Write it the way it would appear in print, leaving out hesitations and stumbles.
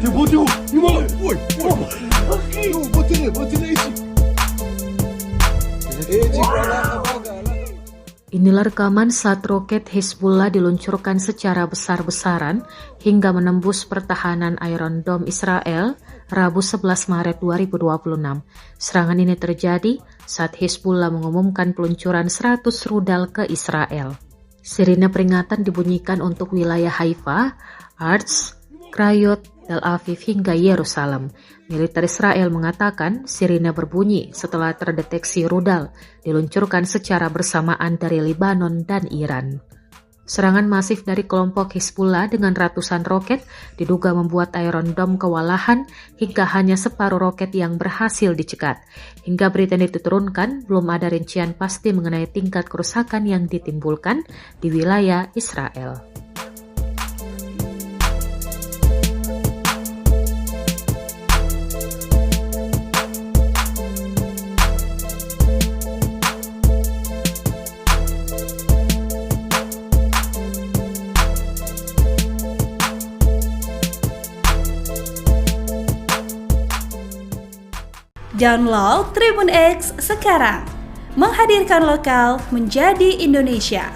你不救，你妈！喂，Inilah rekaman saat roket Hezbollah diluncurkan secara besar-besaran hingga menembus pertahanan Iron Dome Israel Rabu 11 Maret 2026. Serangan ini terjadi saat Hezbollah mengumumkan peluncuran 100 rudal ke Israel. Sirine peringatan dibunyikan untuk wilayah Haifa, Arts, Krayot, Tel Aviv hingga Yerusalem. Militer Israel mengatakan sirine berbunyi setelah terdeteksi rudal diluncurkan secara bersamaan dari Lebanon dan Iran. Serangan masif dari kelompok Hezbollah dengan ratusan roket diduga membuat Iron Dome kewalahan hingga hanya separuh roket yang berhasil dicegat. Hingga berita ini diturunkan, belum ada rincian pasti mengenai tingkat kerusakan yang ditimbulkan di wilayah Israel. Download Tribun X sekarang, menghadirkan lokal menjadi Indonesia.